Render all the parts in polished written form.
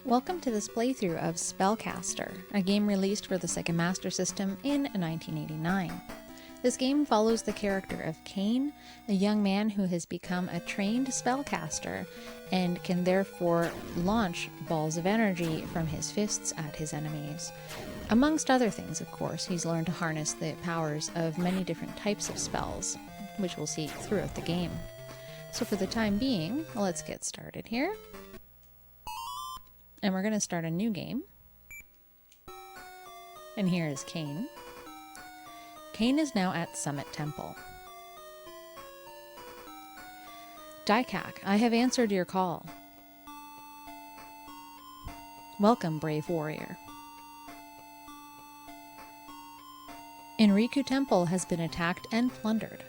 Welcome to this playthrough of SpellCaster, a game released for the Sega Master System in 1989. This game follows the character of Cain, a young man who has become a trained spellcaster and can therefore launch balls of energy from his fists at his enemies. Amongst other things, of course, he's learned to harness the powers of many different types of spells, which we'll see throughout the game. So for the time being, let's get started here. And we're going to start a new game. And here is Cain. Cain is now at Summit Temple. Daikak, I have answered your call. Welcome, brave warrior. Enriku Temple has been attacked and plundered.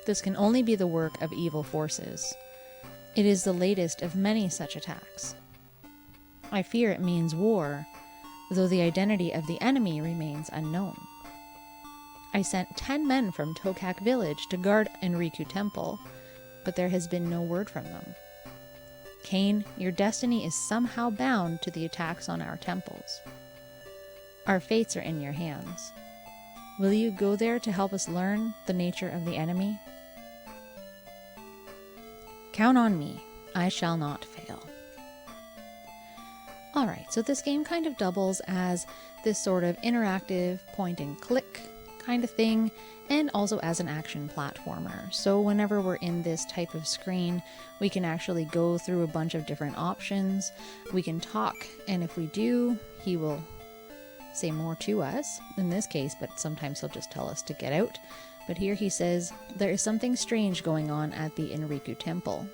This can only be the work of evil forces. It is the latest of many such attacks. I fear it means war, though the identity of the enemy remains unknown. I sent 10 men from Tokak village to guard Enriku Temple, but there has been no word from them. Cain, your destiny is somehow bound to the attacks on our temples. Our fates are in your hands. Will you go there to help us learn the nature of the enemy? Count on me. I shall not fail. Alright, so this game kind of doubles as this sort of interactive point and click kind of thing, and also as an action platformer. So whenever we're in this type of screen, we can actually go through a bunch of different options. We can talk, and if we do, he will say more to us in this case, but sometimes he'll just tell us to get out. But here he says, there is something strange going on at the Enriku Temple.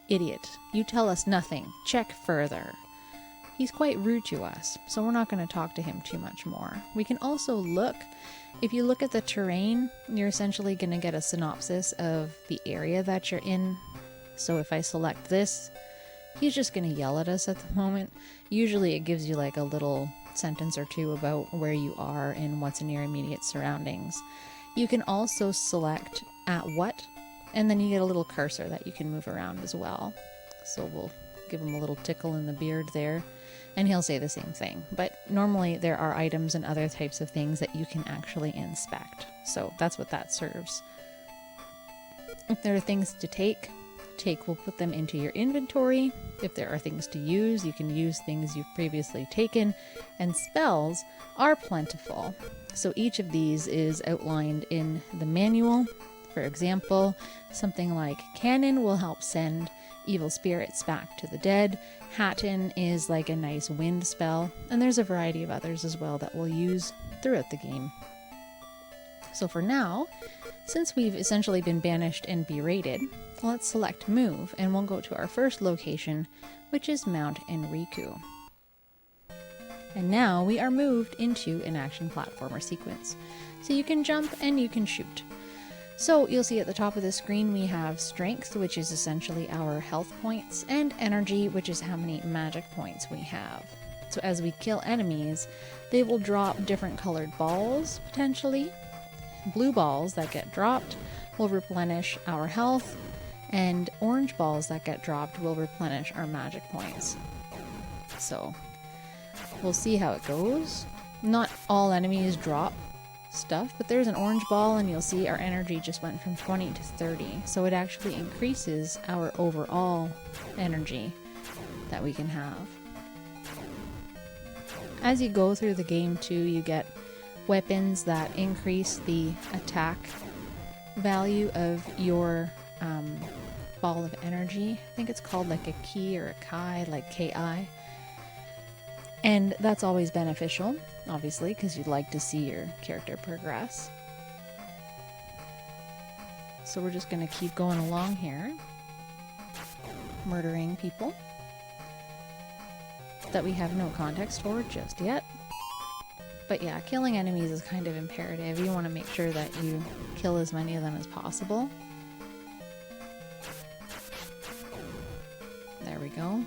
Idiot, you tell us nothing. Check further. He's quite rude to us, so we're not going to talk to him too much more. We can also look. If you look at the terrain, you're essentially going to get a synopsis of the area that you're in. So if I select this, he's just going to yell at us at the moment. Usually it gives you like a little sentence or two about where you are and what's in your immediate surroundings. You can also select at what, and then you get a little cursor that you can move around as well. So we'll give him a little tickle in the beard there, and he'll say the same thing. But normally there are items and other types of things that you can actually inspect. So that's what that serves. If there are things to take will put them into your inventory. If there are things to use, you can use things you've previously taken, and spells are plentiful. So each of these is outlined in the manual. For example, something like Cannon will help send evil spirits back to the dead. Hatton is like a nice wind spell, and there's a variety of others as well that we'll use throughout the game. So for now, since we've essentially been banished and berated, let's select Move, and we'll go to our first location, which is Mount Enriku. And now we are moved into an action platformer sequence. So you can jump and you can shoot. So you'll see at the top of the screen we have Strength, which is essentially our health points, and Energy, which is how many magic points we have. So as we kill enemies, they will drop different colored balls, potentially. Blue balls that get dropped will replenish our health, and orange balls that get dropped will replenish our magic points. So we'll see how it goes. Not all enemies drop stuff, but there's an orange ball and you'll see our energy just went from 20 to 30. So it actually increases our overall energy that we can have. As you go through the game too, you get weapons that increase the attack value of your ball of energy. I think it's called like a ki or a kai, like ki. And that's always beneficial, obviously, because you'd like to see your character progress. So we're just going to keep going along here, murdering people that we have no context for just yet. But yeah, killing enemies is kind of imperative. You want to make sure that you kill as many of them as possible. There we go.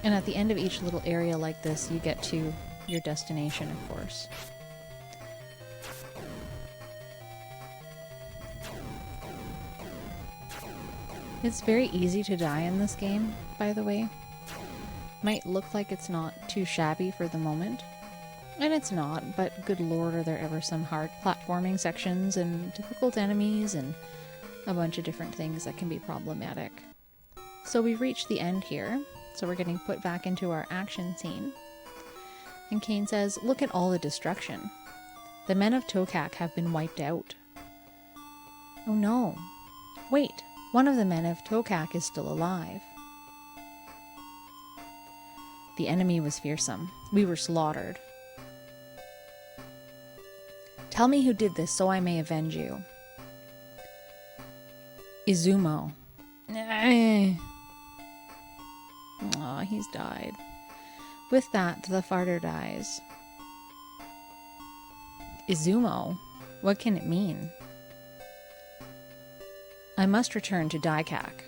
And at the end of each little area like this, you get to your destination, of course. It's very easy to die in this game, by the way. Might look like it's not too shabby for the moment. And it's not, but good lord, are there ever some hard platforming sections and difficult enemies and a bunch of different things that can be problematic. So we've reached the end here, so we're getting put back into our action scene. And Cain says, "Look at all the destruction. The men of Tokak have been wiped out." Oh no. Wait, one of the men of Tokak is still alive. The enemy was fearsome. We were slaughtered. Tell me who did this so I may avenge you. Izumo. Aw, he's died. With that, the farter dies. Izumo? What can it mean? I must return to Daikak.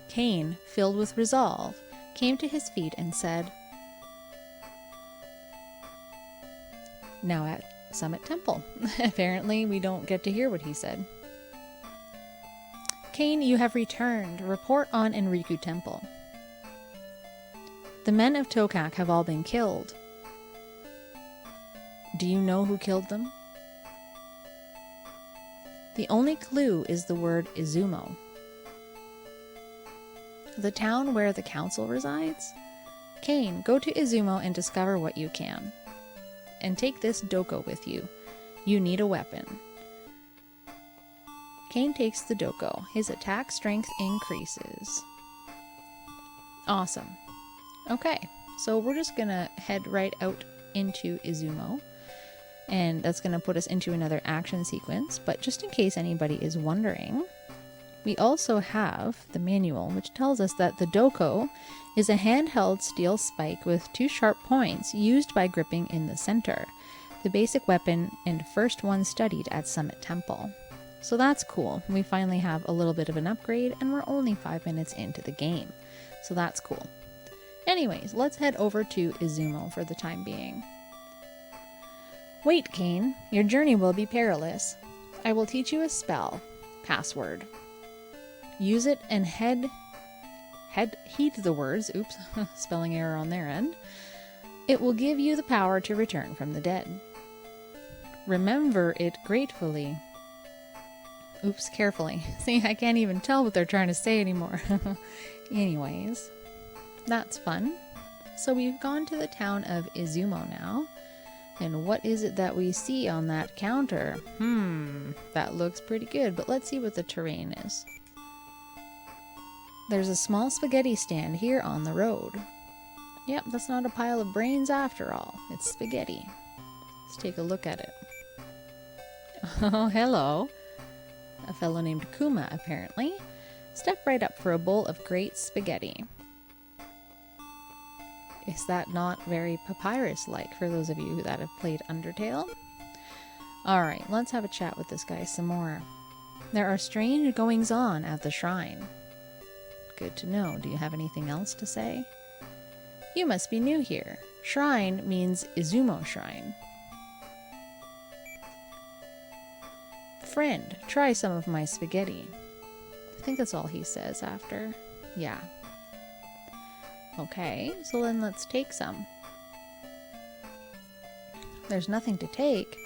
Cain, filled with resolve, came to his feet and said, "Now at Summit Temple." Apparently, we don't get to hear what he said. Cain, you have returned. Report on Enriku Temple. The men of Tokak have all been killed. Do you know who killed them? The only clue is the word Izumo. The town where the council resides? Cain, go to Izumo and discover what you can. And take this doko with you. You need a weapon. Cain takes the doko. His attack strength increases. Awesome. Okay, so we're just gonna head right out into Izumo. And that's gonna put us into another action sequence. But just in case anybody is wondering, we also have the manual, which tells us that the doko is a handheld steel spike with 2 sharp points used by gripping in the center. The basic weapon and first one studied at Summit Temple. So that's cool. We finally have a little bit of an upgrade and we're only 5 minutes into the game. So that's cool. Anyways, let's head over to Izumo for the time being. Wait, Cain. Your journey will be perilous. I will teach you a spell. Password. Use it and heed the words. Oops, spelling error on their end. It will give you the power to return from the dead. Remember it gratefully. Oops, carefully. See, I can't even tell what they're trying to say anymore. Anyways, that's fun. So we've gone to the town of Izumo now. And what is it that we see on that counter? That looks pretty good, but let's see what the terrain is. There's a small spaghetti stand here on the road. Yep, that's not a pile of brains after all. It's spaghetti. Let's take a look at it. Oh, hello. A fellow named Kuma, apparently. Step right up for a bowl of great spaghetti. Is that not very Papyrus-like for those of you that have played Undertale? Alright, let's have a chat with this guy some more. There are strange goings-on at the shrine. Good to know. Do you have anything else to say? You must be new here. Shrine means Izumo Shrine. Friend, try some of my spaghetti. I think that's all he says after. Yeah. Okay, so then let's take some. There's nothing to take.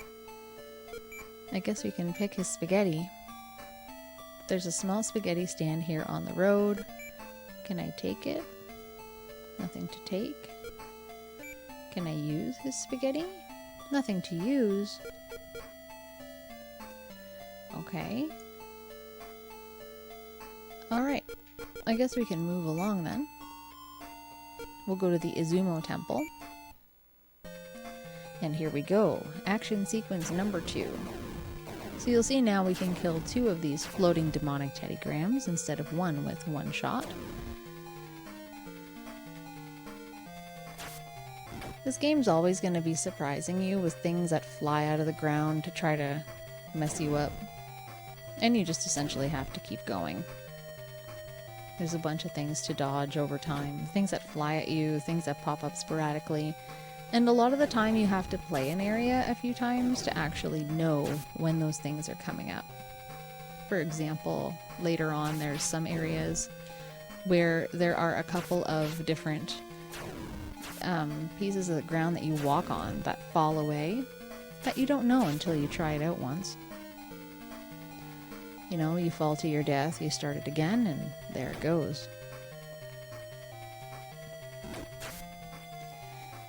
I guess we can pick his spaghetti. There's a small spaghetti stand here on the road. Can I take it? Nothing to take. Can I use his spaghetti? Nothing to use. Okay. Alright. I guess we can move along then. We'll go to the Izumo Temple. And here we go. Action sequence number 2. So you'll see now we can kill 2 of these floating demonic teddygrams instead of 1 with 1 shot. This game's always going to be surprising you with things that fly out of the ground to try to mess you up. And you just essentially have to keep going. There's a bunch of things to dodge over time. Things that fly at you, things that pop up sporadically. And a lot of the time you have to play an area a few times to actually know when those things are coming up. For example, later on there's some areas where there are a couple of different pieces of the ground that you walk on that fall away that you don't know until you try it out once. You know, you fall to your death, you start it again, and there it goes.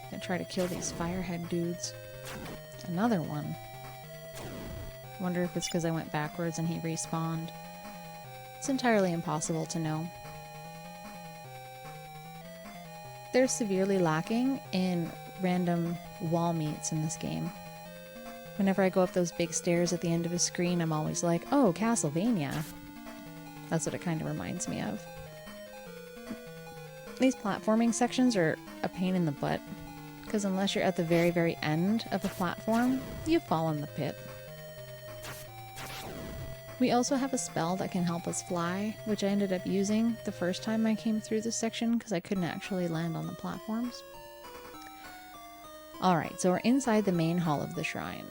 Gonna try to kill these firehead dudes. Another one. Wonder if it's because I went backwards and he respawned. It's entirely impossible to know. They're severely lacking in random wall meets in this game. Whenever I go up those big stairs at the end of a screen, I'm always like, oh, Castlevania. That's what it kind of reminds me of. These platforming sections are a pain in the butt, because unless you're at the very, very end of a platform, you fall in the pit. We also have a spell that can help us fly, which I ended up using the first time I came through this section because I couldn't actually land on the platforms. Alright, so we're inside the main hall of the shrine.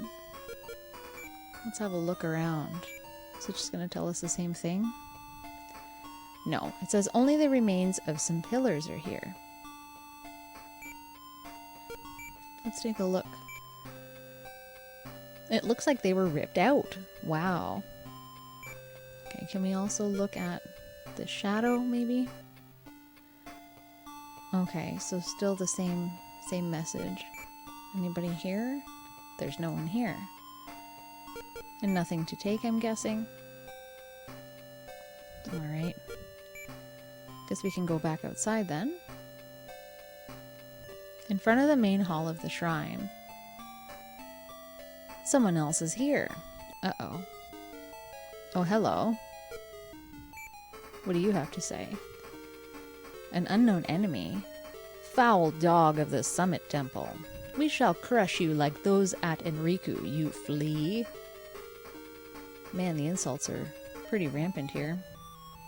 Let's have a look around. Is it just going to tell us the same thing? No, it says only the remains of some pillars are here. Let's take a look. It looks like they were ripped out. Wow. Okay, can we also look at the shadow, maybe? Okay, so still the same message. Anybody here? There's no one here. And nothing to take, I'm guessing. Alright. Guess we can go back outside then. In front of the main hall of the shrine. Someone else is here. Uh-oh. Oh, hello. What do you have to say? An unknown enemy. Foul dog of the Summit Temple. We shall crush you like those at Enriku, you flea. Man, the insults are pretty rampant here.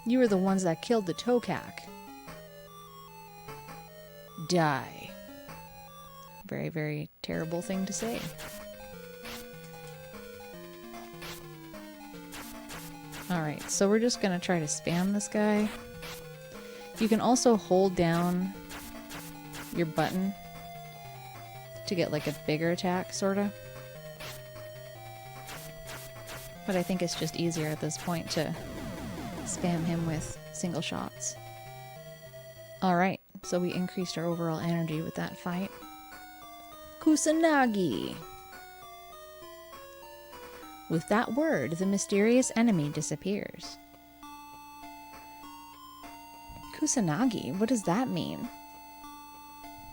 You were the ones that killed the Tokak. Die. Very, very terrible thing to say. Alright, so we're just gonna try to spam this guy. You can also hold down your button to get like a bigger attack, sorta. But I think it's just easier at this point to spam him with single shots. Alright, so we increased our overall energy with that fight. Kusanagi! With that word, the mysterious enemy disappears. Kusanagi? What does that mean?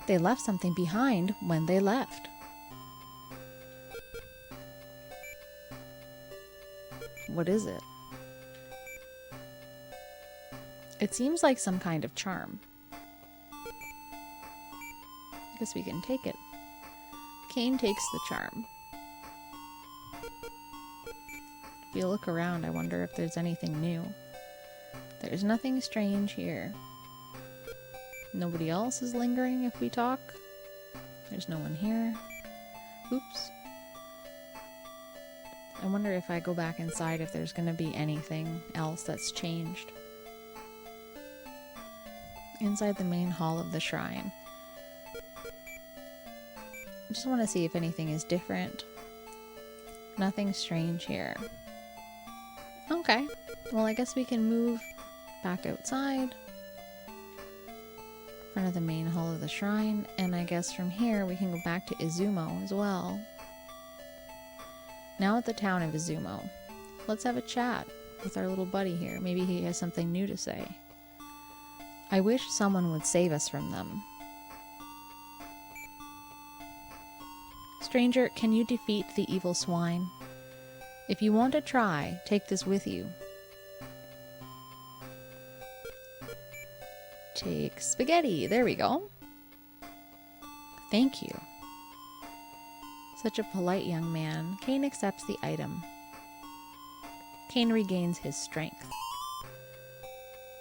They left something behind when they left. What is it? It seems like some kind of charm. I guess we can take it. Cain takes the charm. If you look around, I wonder if there's anything new. There's nothing strange here. Nobody else is lingering if we talk. There's no one here. Oops. I wonder if I go back inside if there's going to be anything else that's changed. Inside the main hall of the shrine. I just want to see if anything is different. Nothing strange here. Okay. Well, I guess we can move back outside. In front of the main hall of the shrine. And I guess from here we can go back to Izumo as well. Now at the town of Izumo. Let's have a chat with our little buddy here. Maybe he has something new to say. I wish someone would save us from them. Stranger, can you defeat the evil swine? If you want to try, take this with you. Take spaghetti. There we go. Thank you. Such a polite young man. Cain accepts the item. Cain regains his strength.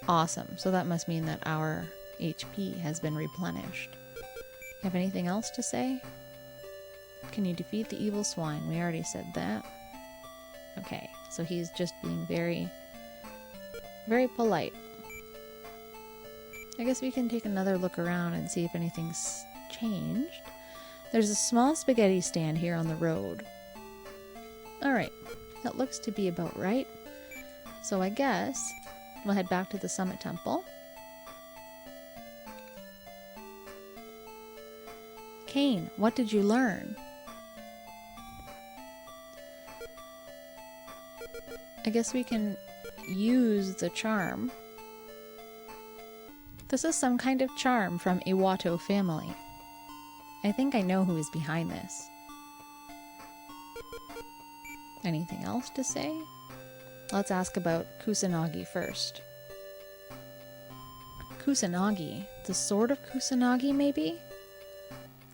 Awesome. So that must mean that our HP has been replenished. Have anything else to say? Can you defeat the evil swine? We already said that. Okay, so he's just being very, very polite. I guess we can take another look around and see if anything's changed. There's a small spaghetti stand here on the road. Alright, that looks to be about right. So I guess we'll head back to the Summit Temple. Cain, what did you learn? I guess we can use the charm. This is some kind of charm from Iwato family. I think I know who is behind this. Anything else to say? Let's ask about Kusanagi first. Kusanagi? The Sword of Kusanagi, maybe?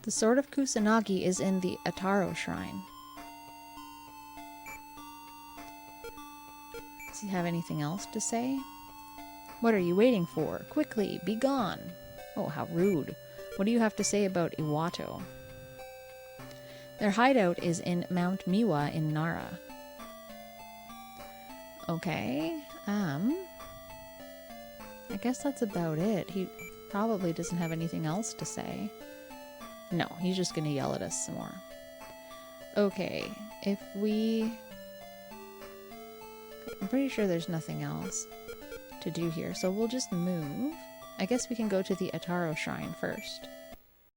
The Sword of Kusanagi is in the Ataru Shrine. Does he have anything else to say? What are you waiting for? Quickly, be gone. Oh, how rude. What do you have to say about Iwato? Their hideout is in Mount Miwa in Nara. Okay, I guess that's about it. He probably doesn't have anything else to say. No, he's just gonna yell at us some more. Okay, if we... I'm pretty sure there's nothing else to do here, so we'll just move. I guess we can go to the Ataru Shrine first.